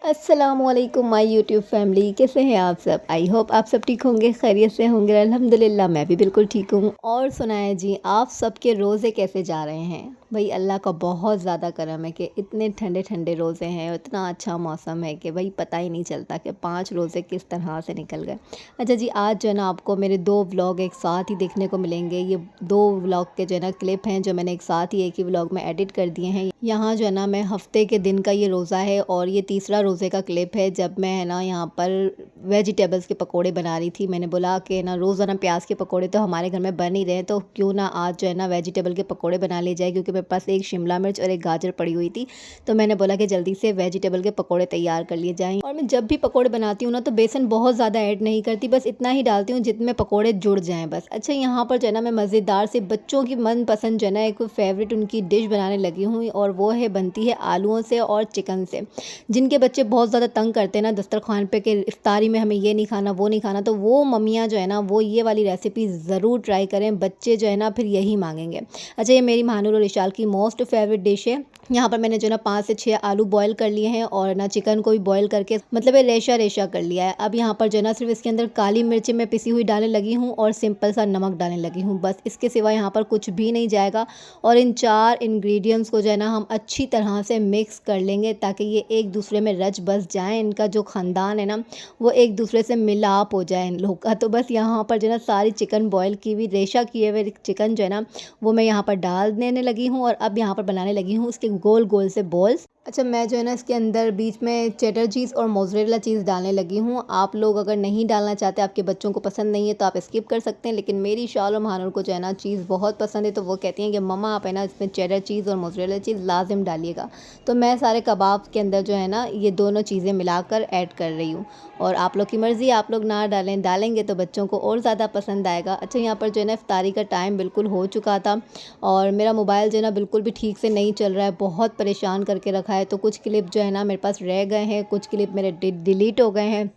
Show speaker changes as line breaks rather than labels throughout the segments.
अस्सलामुअलैकुम my YouTube family, कैसे हैं आप सब। आई होप आप सब ठीक होंगे, खैरियत से होंगे। अल्हम्दुलिल्लाह मैं भी बिल्कुल ठीक हूँ। और सुनाए जी, आप सबके रोज़े कैसे जा रहे हैं। भाई अल्लाह का बहुत ज़्यादा करम है कि इतने ठंडे ठंडे रोज़े हैं और इतना अच्छा मौसम है कि भाई पता ही नहीं चलता कि 5 रोज़े किस तरह से निकल गए। अच्छा जी, आज जो है ना आपको मेरे 2 व्लॉग एक साथ ही देखने को मिलेंगे। ये 2 व्लॉग के जो है ना क्लिप हैं जो मैंने एक साथ ही एक ही व्लॉग में एडिट कर दिए हैं। यहाँ जो है ना मैं हफ्ते के दिन का ये रोज़ा है और ये तीसरा रोज़े का क्लिप है जब मैं है ना यहाँ पर वेजिटेबल्स के पकोड़े बना रही थी। मैंने बोला कि ना रोज़ाना प्याज के पकोड़े तो हमारे घर में बन ही रहे हैं, तो क्यों ना आज जो है ना वेजिटेबल के पकोड़े बना लिए जाए, क्योंकि मेरे पास एक शिमला मिर्च और एक गाजर पड़ी हुई थी। तो मैंने बोला कि जल्दी से वेजिटेबल के पकोड़े तैयार कर लिए जाएँ। और मैं जब भी पकोड़े बनाती हूँ ना तो बेसन बहुत ज़्यादा ऐड नहीं करती, बस इतना ही डालती हूँ जितने पकोड़े जुड़ जाएँ बस। अच्छा, यहाँ पर जो है ना मैं मज़ेदार से बच्चों की मनपसंद जो है ना एक फ़ेवरेट उनकी डिश बनाने लगी हूँ, और वो है बनती है आलूओं से और चिकन से। जिनके बच्चे बहुत ज़्यादा तंग करते हैं ना दस्तरखान पे कि इफ्तारी में हमें ये नहीं खाना वो नहीं खाना, तो वो मम्मियाँ जो है ना वो ये वाली रेसिपी ज़रूर ट्राई करें। बच्चे जो है ना फिर यही मांगेंगे। अच्छा, ये मेरी महानूर और इशाल की मोस्ट फेवरेट डिश है। यहाँ पर मैंने जो ना 5 से 6 आलू बॉयल कर लिए हैं और ना चिकन को भी बॉयल करके मतलब ये रेशा रेशा कर लिया है। अब यहाँ पर जो है ना सिर्फ इसके अंदर काली मिर्ची मैं पिसी हुई डालने लगी हूँ और सिंपल सा नमक डालने लगी हूँ, बस इसके सिवा यहाँ पर कुछ भी नहीं जाएगा। और इन 4 इंग्रेडिएंट्स को जो है ना हम अच्छी तरह से मिक्स कर लेंगे ताकि ये एक दूसरे में रच बस जाएँ। इनका जो ख़ानदान है ना वो एक दूसरे से मिलाप हो जाए इन लोग का। तो बस यहाँ पर जो है ना सारी चिकन बॉयल की हुई रेशा किए हुए चिकन जो है ना वो मैं यहाँ पर डाल देने लगी हूँ और अब यहाँ पर बनाने लगी हूँ उसके गोल गोल से बॉल्स। अच्छा, मैं जो है ना इसके अंदर बीच में चेडर चीज़ और मोज़रेला चीज़ डालने लगी हूँ। आप लोग अगर नहीं डालना चाहते, आपके बच्चों को पसंद नहीं है तो आप स्किप कर सकते हैं, लेकिन मेरी शाल और महानूर को जो है ना चीज़ बहुत पसंद है, तो वो कहती हैं कि मम्मा आप है ना इसमें चेडर चीज़ और मोज़रेला चीज़ लाजिम डालिएगा। तो मैं सारे कबाब के अंदर जो है ना ये दोनों चीज़ें मिलाकर ऐड कर रही हूँ। और आप लोग की मर्ज़ी, आप लोग ना डालें, डालेंगे तो बच्चों को और ज़्यादा पसंद आएगा। अच्छा, यहाँ पर जो है ना इफ्तारी का टाइम बिल्कुल हो चुका था और मेरा मोबाइल जो है ना बिल्कुल भी ठीक से नहीं चल रहा है, बहुत परेशान करके रखा है। तो कुछ क्लिप जो है ना मेरे पास रह गए हैं, कुछ क्लिप मेरे डिलीट हो गए हैं,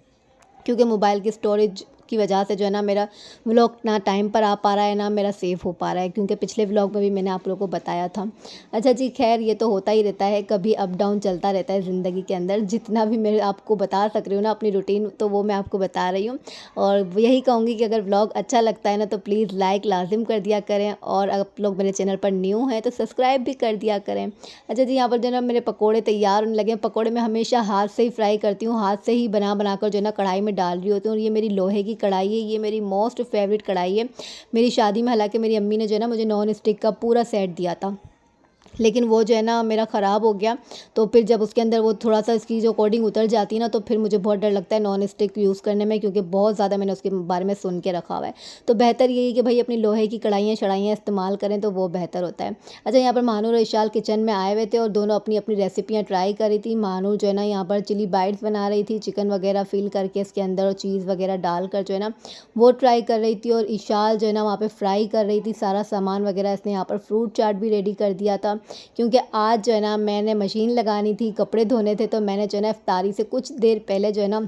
क्योंकि मोबाइल की स्टोरेज की वजह से जो है ना मेरा व्लॉग ना टाइम पर आ पा रहा है ना मेरा सेव हो पा रहा है, क्योंकि पिछले व्लॉग में भी मैंने आप लोगों को बताया था। अच्छा जी, खैर ये तो होता ही रहता है, कभी अप डाउन चलता रहता है ज़िंदगी के अंदर। जितना भी मैं आपको बता सक रही हूँ ना अपनी रूटीन, तो वो मैं आपको बता रही हूँ। और यही कहूँगी कि अगर व्लॉग अच्छा लगता है ना तो प्लीज़ लाइक लाजिम कर दिया करें, और आप लोग मेरे चैनल पर न्यू हैं तो सब्सक्राइब भी कर दिया करें। अच्छा जी, यहाँ पर जो है ना मेरे पकोड़े तैयार होने लगे हैं। पकोड़े मैं हमेशा हाथ से ही फ्राई करती हूँ, हाथ से ही बना कर जो है ना कढ़ाई में डाल रही होती हूँ। और ये मेरी लोहे की कढ़ाई है, ये मेरी मोस्ट फेवरेट कढ़ाई है। मेरी शादी में हालांकि मेरी अम्मी ने जो है ना मुझे नॉन स्टिक का पूरा सेट दिया था, लेकिन वो जो है ना मेरा ख़राब हो गया। तो फिर जब उसके अंदर वो थोड़ा-सा इसकी जो कोटिंग उतर जाती है ना तो फिर मुझे बहुत डर लगता है नॉन स्टिक यूज़ करने में, क्योंकि बहुत ज़्यादा मैंने उसके बारे में सुन के रखा हुआ है। तो बेहतर यही है कि भई अपनी लोहे की कढ़ाइयाँ-शढ़ाइयाँ इस्तेमाल करें तो वो बेहतर होता है। अच्छा, यहाँ पर महानूर और इशाल किचन में आए हुए थे और दोनों अपनी-अपनी रेसिपियाँ ट्राई कर रही थी। महानूर जो है ना यहाँ पर चिली बाइट्स बना रही थी, चिकन वगैरह फ़िल करके इसके अंदर और चीज़ वगैरह डालकर जो है ना वो ट्राई कर रही थी। और इशाल जो है ना वहाँ पे फ्राई कर रही थी सारा सामान वगैरह। इसने यहाँ पर फ्रूट चाट भी रेडी कर दिया था, क्योंकि आज जो है ना मैंने मशीन लगानी थी, कपड़े धोने थे, तो मैंने जो है ना इफ्तारी से कुछ देर पहले जो है ना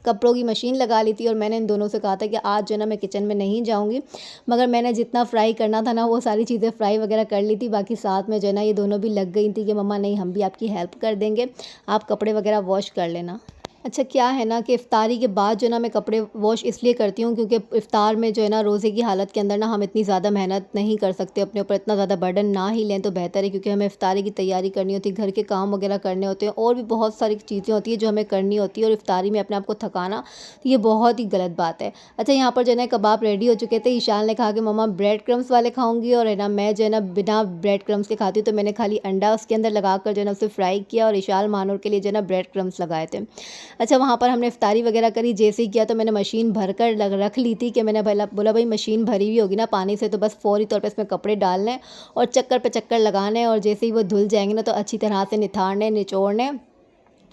कपड़ों की मशीन लगा ली थी। और मैंने इन दोनों से कहा था कि आज जो है ना मैं किचन में नहीं जाऊंगी, मगर मैंने जितना फ्राई करना था ना वो सारी चीज़ें फ्राई वगैरह कर ली थी। बाकी साथ में जो है ना ये दोनों भी लग गई थी कि मम्मा नहीं, हम भी आपकी हेल्प कर देंगे, आप कपड़े वगैरह वॉश कर लेना। अच्छा, क्या है ना कि इफ्तारी के बाद जो है ना मैं कपड़े वॉश इसलिए करती हूँ क्योंकि इफ्तार में जो है ना रोज़े की हालत के अंदर ना हम इतनी ज़्यादा मेहनत नहीं कर सकते, अपने ऊपर इतना ज़्यादा बर्डन ना ही लें तो बेहतर है, क्योंकि हमें इफ्तारी की तैयारी करनी होती है, घर के काम वगैरह करने होते हैं और भी बहुत सारी चीज़ें होती हैं जो हमें करनी होती है। और इफ्तारी में अपने आप को थकाना तो ये बहुत ही गलत बात है। अच्छा, यहाँ पर जो है ना कबाब रेडी हो चुके थे। ईशान ने कहा कि मम्मा ब्रेड क्रम्स वाले खाऊंगी, और है ना मैं जो है ना बिना ब्रेड क्रम्स के खाती हूँ, तो मैंने खाली अंडा उसके अंदर लगा कर जो है ना उसे फ्राई किया और इशाल मानूर के लिए जो है ना ब्रेड क्रम्स लगाए थे। अच्छा, वहाँ पर हमने इफ्तारी वगैरह करी। जैसे ही किया तो मैंने मशीन भर कर रख ली थी कि मैंने बोला भाई मशीन भरी हुई होगी ना पानी से तो बस फौरी तौर पे इसमें कपड़े डालने और चक्कर पे चक्कर लगाने, और जैसे ही वो धुल जाएंगे ना तो अच्छी तरह से निथारने निचोड़ने,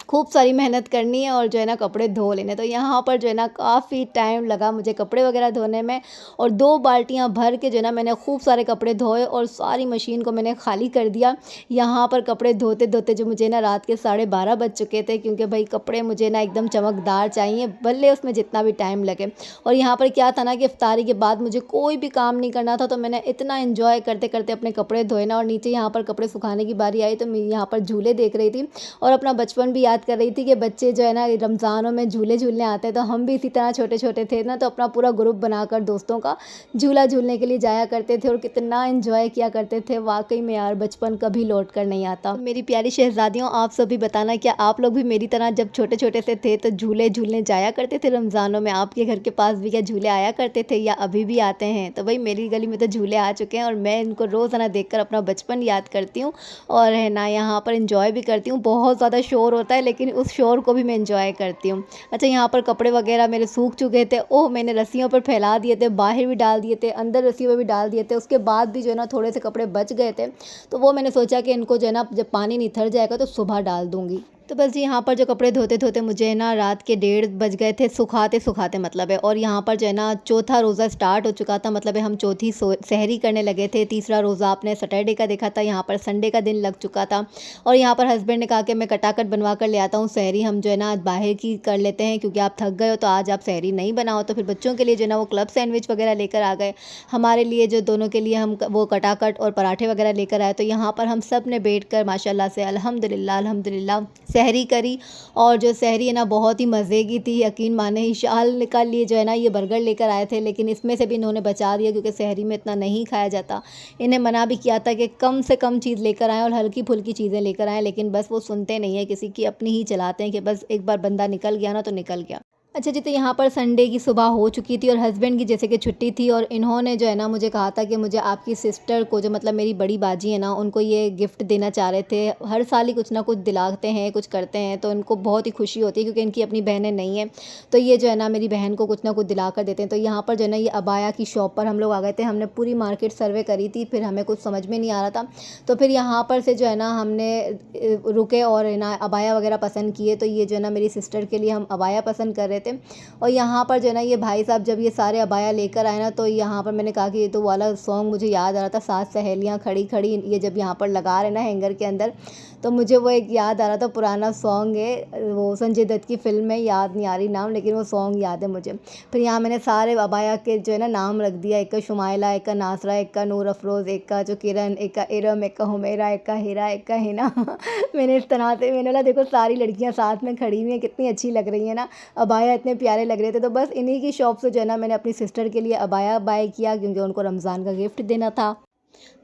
खूब सारी मेहनत करनी है और जो है ना कपड़े धो लेने। तो यहाँ पर जो है ना काफ़ी टाइम लगा मुझे कपड़े वगैरह धोने में, और 2 बाल्टियाँ भर के जो है ना मैंने खूब सारे कपड़े धोए और सारी मशीन को मैंने खाली कर दिया। यहाँ पर कपड़े धोते धोते जो मुझे ना रात के 12:30 बज चुके थे, क्योंकि भाई कपड़े मुझे ना एकदम चमकदार चाहिए, भले उसमें जितना भी टाइम लगे। और यहाँ पर क्या था ना कि इफ्तारी के बाद मुझे कोई भी काम नहीं करना था, तो मैंने इतना इन्जॉय करते करते अपने कपड़े धोए ना। और नीचे यहाँ पर कपड़े सुखाने की बारी आई तो मैं यहाँ पर झूले देख रही थी और अपना बचपन भी याद याद कर रही थी कि बच्चे जो है ना रमज़ानों में झूले झूलने आते हैं, तो हम भी इसी तरह छोटे-छोटे थे ना, तो अपना पूरा ग्रुप बनाकर दोस्तों का झूला झूलने के लिए जाया करते थे और कितना एंजॉय किया करते थे। वाक़ई में यार बचपन कभी लौट कर नहीं आता। तो मेरी प्यारी शहज़ादियों, आप सब भी बताना क्या आप लोग भी मेरी तरह जब छोटे-छोटे से थे तो झूले झूलने जाया करते थे रमज़ानों में? आपके घर के पास भी क्या झूले आया करते थे या अभी भी आते हैं? तो भई मेरी गली में तो झूले आ चुके हैं और मैं इनको रोज़ाना देखकर अपना बचपन याद करती हूँ और है ना यहाँ पर एंजॉय भी करती हूँ। बहुत ज़्यादा शोर होता है लेकिन उस शोर को भी मैं एंजॉय करती हूँ। अच्छा, यहाँ पर कपड़े वगैरह मेरे सूख चुके थे। ओह! मैंने रस्सियों पर फैला दिए थे, बाहर भी डाल दिए थे, अंदर रस्सियों में भी डाल दिए थे। उसके बाद भी जो है ना थोड़े से कपड़े बच गए थे, तो वो मैंने सोचा कि इनको जो है ना जब पानी निथर जाएगा तो सुबह डाल दूँगी। तो बस जी यहाँ पर जो कपड़े धोते-धोते मुझे ना रात के 1:30 बज गए थे, सुखाते-सुखाते मतलब है। और यहाँ पर जो है ना चौथा रोज़ा स्टार्ट हो चुका था, मतलब है हम चौथी सहरी करने लगे थे। तीसरा रोज़ा आपने सैटरडे का देखा था, यहाँ पर संडे का दिन लग चुका था। और यहाँ पर हस्बैंड ने कहा कि मैं कटाकट बनवा कर ले आता हूँ, सहरी हम जो है ना आज बाहर की कर लेते हैं क्योंकि आप थक गए हो तो आज आप सहरी नहीं बनाओ। तो फिर बच्चों के लिए जो है ना वो क्लब सैंडविच वगैरह लेकर आ गए। हमारे लिए जो दोनों के लिए हम वो कटाकट और पराठे वगैरह लेकर आए। तो यहाँ पर हम सब ने बैठकर माशाल्लाह से अल्हम्दुलिल्लाह अल्हम्दुलिल्लाह सहरी करी। और जो सहरी है ना बहुत ही मज़े की थी, यकीन माने। इशाल का लिए जो है ना ये बर्गर लेकर आए थे लेकिन इसमें से भी इन्होंने बचा दिया क्योंकि सहरी में इतना नहीं खाया जाता। इन्हें मना भी किया था कि कम से कम चीज़ लेकर आएँ और हल्की-फुल्की चीज़ें लेकर आएँ, लेकिन बस वो सुनते नहीं हैं, किसी की अपनी ही चलाते हैं कि बस एक बार बंदा निकल गया ना तो निकल गया। अच्छा जी, तो यहाँ पर संडे की सुबह हो चुकी थी और हस्बैंड की जैसे कि छुट्टी थी और इन्होंने जो है ना मुझे कहा था कि मुझे आपकी सिस्टर को, जो मतलब मेरी बड़ी बाजी है ना, उनको ये गिफ्ट देना चाह रहे थे। हर साल ही कुछ ना कुछ दिलाते हैं, कुछ करते हैं, तो इनको बहुत ही खुशी होती है क्योंकि इनकी अपनी बहनें नहीं हैं। तो ये जो है ना मेरी बहन को कुछ ना कुछ दिला कर देते हैं। तो यहाँ पर जो है ना ये अबाया की शॉप पर हम लोग आ गए थे। हमने पूरी मार्केट सर्वे करी थी, फिर हमें कुछ समझ में नहीं आ रहा था। तो फिर यहाँ पर से जो है ना हमने रुके और है ना अबाया वगैरह पसंद किए। तो ये जो है ना मेरी सिस्टर के लिए हम अबाया पसंद कर रहे थे। और यहाँ पर जो है ना ये भाई साहब जब ये सारे अबाया लेकर आए ना, तो यहाँ पर मैंने कहा कि ये तो वाला सॉन्ग मुझे याद आ रहा था, 7 सहेलियाँ खड़ी खड़ी, ये जब यहाँ पर लगा रहे ना हैंगर के अंदर, तो मुझे वो एक याद आ रहा था, पुराना सॉन्ग है, वो संजय दत्त की फ़िल्म है, याद नहीं आ रही नाम, लेकिन वो सॉन्ग याद है मुझे। फिर यहाँ मैंने सारे अबाया के जो है ना नाम रख दिया, एक का शुमाइला, एक का नासरा, एक का नूर अफरोज़, एक का जो किरण, एक का इरम, एक का हुमैरा, एक का हिरा, एक का हिना। मैंने इस तरह से, मैंने बोला देखो सारी लड़कियाँ साथ में खड़ी हुई हैं, कितनी अच्छी लग रही हैं ना, अबाया इतने प्यारे लग रहे थे। तो बस इन्हीं की शॉप से जो है ना मैंने अपनी सिस्टर के लिए अबाया बाय किया क्योंकि उनको रमज़ान का गिफ्ट देना था।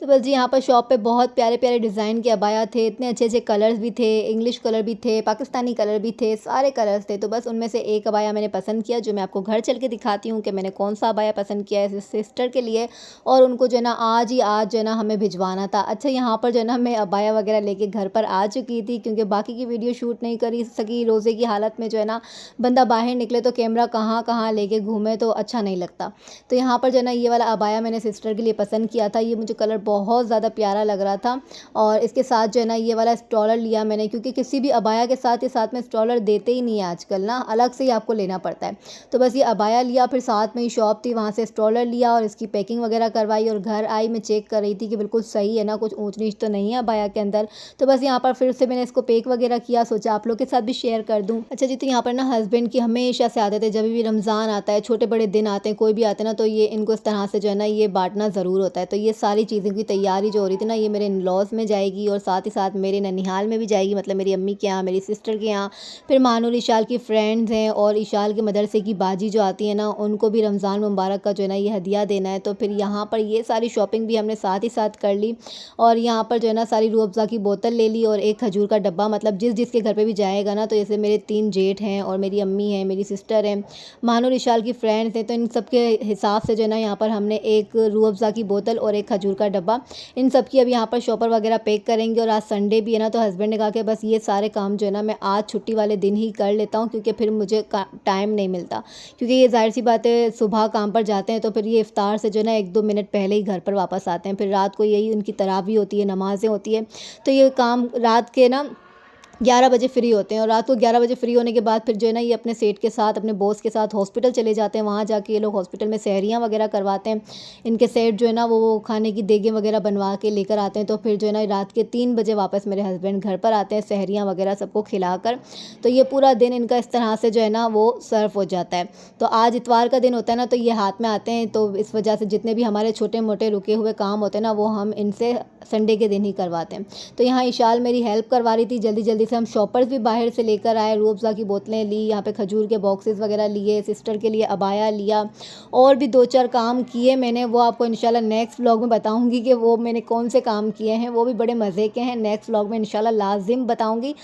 तो बस जी यहाँ पर शॉप पे बहुत प्यारे-प्यारे डिज़ाइन के अबाया थे, इतने अच्छे-अच्छे कलर्स भी थे, इंग्लिश कलर भी थे, पाकिस्तानी कलर भी थे, सारे कलर्स थे। तो बस उनमें से एक अबाया मैंने पसंद किया, जो मैं आपको घर चल के दिखाती हूँ कि मैंने कौन-सा अबाया पसंद किया है सिस्टर के लिए। और उनको जो है ना आज ही आज जो है ना हमें भिजवाना था। अच्छा, यहाँ पर जो है ना मैं अबाया वगैरह लेके घर पर आ चुकी थी क्योंकि बाकी की वीडियो शूट नहीं करी सकी। रोज़े की हालत में जो है ना बंदा बाहर निकले तो कैमरा कहाँ-कहाँ लेके घूमे तो अच्छा नहीं लगता। तो यहाँ पर जो है ना ये वाला अबाया मैंने सिस्टर के लिए पसंद किया था। ये मुझे कलर बहुत ज़्यादा प्यारा लग रहा था और इसके साथ जो है ना ये वाला स्टॉलर लिया मैंने, क्योंकि किसी भी अबाया के साथ ये साथ में स्टॉलर देते ही नहीं है आजकल ना, अलग से ही आपको लेना पड़ता है। तो बस ये अबाया लिया, फिर साथ में ही शॉप थी, वहाँ से स्टॉलर लिया और इसकी पैकिंग वगैरह करवाई और घर आई। मैं चेक कर रही थी कि बिल्कुल सही है ना, कुछ ऊँच नीच तो नहीं है अबाया के अंदर। तो बस यहाँ पर फिर से मैंने इसको पैक वगैरह किया, सोचा आप लोग के साथ भी शेयर कर दूँ। अच्छा जी, तो यहाँ पर ना हस्बैंड की हमेशा से आदत है, जब भी रमज़ान आता है, छोटे बड़े दिन आते हैं, कोई भी आते हैं ना, तो ये इनको इस तरह से जो है ना ये बाँटना ज़रूर होता है। तो ये सारी चीज़ों की तैयारी जो हो रही थी ना, ये मेरे इन-लॉज़ में जाएगी और साथ ही साथ मेरे ननिहाल में भी जाएगी, मतलब मेरी अम्मी के यहाँ, मेरी सिस्टर के यहाँ। फिर मानुल इशाल की फ्रेंड्स हैं और इशाल के मदरसे की बाजी जो आती है ना, उनको भी रमज़ान मुबारक का जो है ना ये हदिया देना है। तो फिर यहाँ पर ये सारी शॉपिंग भी हमने साथ ही साथ कर ली और यहाँ पर जो है ना सारी रूह अफ़ज़ा की बोतल ले ली और एक खजूर का डब्बा, मतलब जिसके घर पे भी जाएगा ना, तो जैसे मेरे 3 जेठ हैं और मेरी अम्मी हैं, मेरी सिस्टर हैं, मानुल इशाल की फ्रेंड्स हैं, तो इन सब के हिसाब से जो है ना यहाँ पर हमने एक रूह अफ़ज़ा की बोतल और एक खजूर का डब्बा, इन सब की अब यहाँ पर शॉपर वगैरह पैक करेंगे। और आज संडे भी है ना, तो हस्बैंड ने कहा कि बस ये सारे काम जो है ना मैं आज छुट्टी वाले दिन ही कर लेता हूँ क्योंकि फिर मुझे टाइम नहीं मिलता, क्योंकि ये ज़ाहिर सी बात है सुबह काम पर जाते हैं तो फिर ये इफ्तार से जो है ना 1-2 मिनट पहले ही घर पर वापस आते हैं। फिर रात को यही उनकी तरावी होती है, नमाज़ें होती है, तो ये काम रात के ना 11 बजे फ्री होते हैं और रात को 11 बजे फ्री होने के बाद फिर जो है ना ये अपने सेठ के साथ, अपने बॉस के साथ हॉस्पिटल चले जाते हैं। वहाँ जाके ये लोग हॉस्पिटल में सहरियाँ वगैरह करवाते हैं। इनके सेठ जो है ना वो खाने की देगें वगैरह बनवा के लेकर आते हैं। तो फिर जो है ना रात के 3 बजे वापस मेरे हस्बैंड घर पर आते हैं सहरियाँ वगैरह सबको खिलाकर। तो ये पूरा दिन इनका इस तरह से जो है ना वो सर्व हो जाता है। तो आज इतवार का दिन होता है ना, तो ये हाथ में आते हैं, तो इस वजह से जितने भी हमारे छोटे मोटे रुके हुए काम होते हैं ना, वो हम इनसे संडे के दिन ही करवाते हैं। तो यहाँ इशाल मेरी हेल्प करवा रही थी, जल्दी जल्दी जल्दी से हम शॉपर्स भी बाहर से लेकर आए, रूह अफ़ज़ा की बोतलें ली, यहाँ पे खजूर के बॉक्सेस वगैरह लिए, सिस्टर के लिए अबाया लिया और भी 2-4 काम किए मैंने। वो आपको इंशाल्लाह नेक्स्ट व्लॉग में बताऊँगी कि वो मैंने कौन से काम किए हैं, वो भी बड़े मज़े के हैं। नेक्स्ट व्लॉग में इंशाल्लाह लाज़िम बताऊँगी,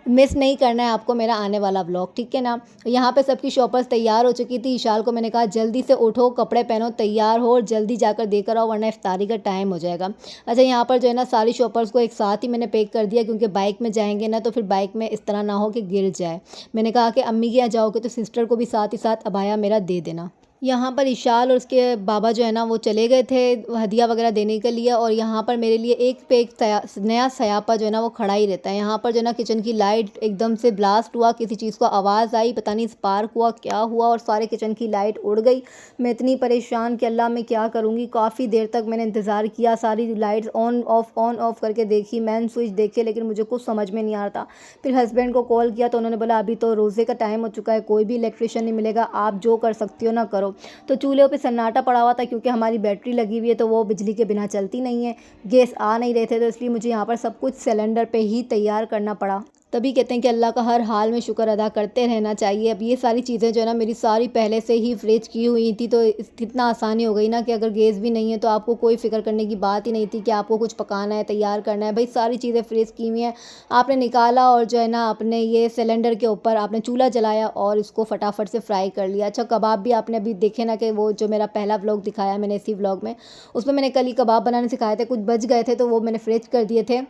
मिस नहीं करना है आपको मेरा आने वाला व्लॉग, ठीक है ना। यहाँ पे सबकी शॉपर्स तैयार हो चुकी थी। इशाल को मैंने कहा जल्दी से उठो, कपड़े पहनो, तैयार हो और जल्दी जाकर देकर आओ वरना इफ्तारी का टाइम हो जाएगा। अच्छा, यहाँ पर जो है ना सारी शॉपर्स को एक साथ ही मैंने पैक कर दिया, क्योंकि बाइक में जाएंगे ना तो फिर बाइक में इस तरह ना हो कि गिर जाए। मैंने कहा कि अम्मी के यहाँ जाओगे तो सिस्टर को भी साथ ही साथ अबाया मेरा दे देना। यहाँ पर इशाल और उसके बाबा जो है ना वो चले गए थे हदिया वगैरह देने के लिए, और यहाँ पर मेरे लिए एक पे एक नया सयापा जो है ना वो खड़ा ही रहता है। यहाँ पर जो है ना किचन की लाइट एकदम से ब्लास्ट हुआ, किसी चीज़ को आवाज़ आई, पता नहीं स्पार्क हुआ क्या हुआ, और सारे किचन की लाइट उड़ गई। मैं इतनी परेशान कि अल्लाह मैं क्या करूँगी। काफ़ी देर तक मैंने इंतज़ार किया, सारी लाइट्स ऑन ऑफ करके देखी, मैन स्विच देखे, लेकिन मुझे कुछ समझ में नहीं आ रहा था। फिर हस्बैंड को कॉल किया तो उन्होंने बोला अभी तो रोज़े का टाइम हो चुका है, कोई भी इलेक्ट्रिशियन नहीं मिलेगा, आप जो कर सकती हो ना करो। तो चूल्हे पे सन्नाटा पड़ा हुआ था, क्योंकि हमारी बैटरी लगी हुई है तो वो बिजली के बिना चलती नहीं है, गैस आ नहीं रहे थे, तो इसलिए मुझे यहाँ पर सब कुछ सिलेंडर पे ही तैयार करना पड़ा। तभी कहते हैं कि अल्लाह का हर हाल में शुक्र अदा करते रहना चाहिए। अब ये सारी चीज़ें जो है ना मेरी सारी पहले से ही फ्रिज की हुई थी, तो इतना आसानी हो गई ना कि अगर गैस भी नहीं है तो आपको कोई फ़िक्र करने की बात ही नहीं थी कि आपको कुछ पकाना है, तैयार करना है। भाई सारी चीज़ें फ्रिज की हुई हैं, आपने निकाला और जो है ना अपने ये सिलेंडर के ऊपर आपने चूल्हा जलाया और इसको फटाफट से फ्राई कर लिया। अच्छा, कबाब भी आपने अभी देखे ना, कि वो जो मेरा पहला व्लॉग दिखाया मैंने इसी व्लॉग में, उसमें मैंने कल ही कबाब बनाने सिखाए थे, कुछ बच गए थे तो वो मैंने फ्रिज कर दिए थे,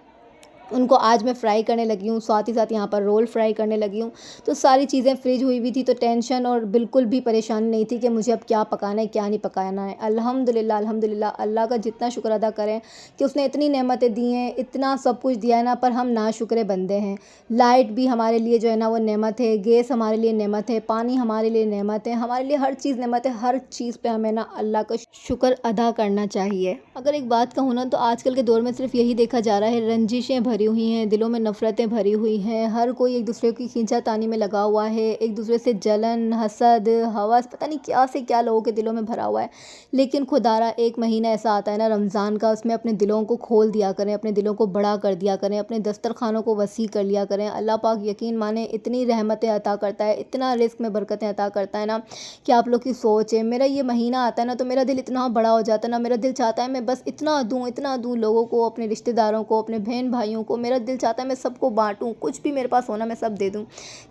उनको आज मैं फ्राई करने लगी हूँ। साथ ही साथ यहाँ पर रोल फ्राई करने लगी हूँ। तो सारी चीज़ें फ्रिज हुई हुई थी, तो टेंशन और बिल्कुल भी परेशानी नहीं थी कि मुझे अब क्या पकाना है क्या नहीं पकाना है। अल्हम्दुलिल्लाह अल्हम्दुलिल्लाह, अल्लाह का जितना शुक्र अदा करें कि उसने इतनी नेमतें दी हैं, इतना सब कुछ दिया है ना, पर हम नाशुक्रे बंदे हैं। लाइट भी हमारे लिए जो है ना वो नेमत है, गैस हमारे लिए नेमत है, पानी हमारे लिए नेमत है, हमारे लिए हर चीज़ नेमत है। हर चीज़ पे हमें ना अल्लाह का शुक्र अदा करना चाहिए। अगर एक बात कहूँ ना तो आजकल के दौर में सिर्फ यही देखा जा रहा है, रंजिशें भरी हुई हैं, दिलों में नफ़रतें भरी हुई हैं, हर कोई एक दूसरे की खींचातानी में लगा हुआ है, एक दूसरे से जलन, हसद, हवस, पता नहीं क्या से क्या लोगों के दिलों में भरा हुआ है। लेकिन खुदारा एक महीना ऐसा आता है ना रमज़ान का, उसमें अपने दिलों को खोल दिया करें, अपने दिलों को बड़ा कर दिया करें, अपने दस्तरखानों को वसी कर लिया करें। अल्लाह पाक यकीन माने इतनी रहमतें अता करता है, इतना रिज़्क़ में बरकतें अता करता है ना कि आप लोग की सोच है। मेरा ये महीना आता है ना तो मेरा दिल इतना बड़ा हो जाता है ना, मेरा दिल चाहता है मैं बस इतना दूँ लोगों को, अपने रिश्तेदारों को, अपने बहन भाइयों को। मेरा दिल चाहता है मैं सबको बाँटूँ, कुछ भी मेरे पास होना मैं सब दे दूँ।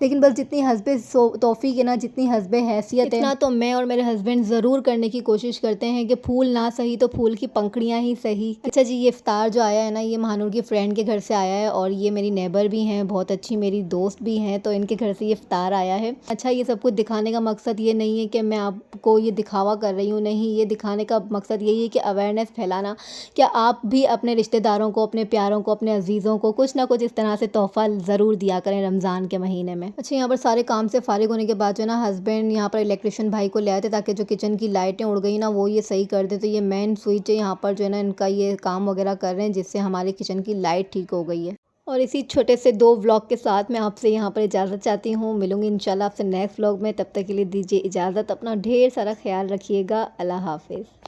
लेकिन बस जितनी हस्बे तौफ़ीक है ना, जितनी हस्बे हैसियत है, इतना तो मैं और मेरे हस्बैंड ज़रूर करने की कोशिश करते हैं कि फूल ना सही तो फूल की पंखुड़ियाँ ही सही। अच्छा जी, ये इफ्तार जो आया है ना, ये महानूर की फ्रेंड के घर से आया है, और ये मेरी नेबर भी हैं, बहुत अच्छी मेरी दोस्त भी हैं, तो इनके घर से ये इफ्तार आया है। अच्छा, ये सब कुछ दिखाने का मकसद ये नहीं है कि मैं आपको ये दिखावा कर रही हूँ, नहीं, ये दिखाने का मकसद यही है कि अवेयरनेस फैलाना, क्या आप भी अपने रिश्तेदारों को, अपने प्यारों को, अपने अजीज़ों को कुछ ना कुछ इस तरह से तोहफ़ा ज़रूर दिया करें रमज़ान के महीने में। अच्छा, यहाँ पर सारे काम से फ़ारिग होने के बाद जो है ना हस्बैंड यहाँ पर इलेक्ट्रिशियन भाई को ले आए थे, ताकि जो किचन की लाइटें उड़ गई ना वो ये सही कर दें। तो ये मेन स्विच है, यहाँ पर जो है ना इनका ये काम वगैरह कर रहे हैं, जिससे हमारे किचन की लाइट ठीक हो गई है। और इसी छोटे से 2 व्लॉग के साथ मैं आपसे यहाँ पर इजाज़त चाहती हूँ। मिलूँगी इंशाल्लाह आपसे नेक्स्ट व्लॉग में, तब तक के लिए दीजिए इजाज़त। अपना ढेर सारा ख्याल रखिएगा। अल्लाह हाफ़िज़।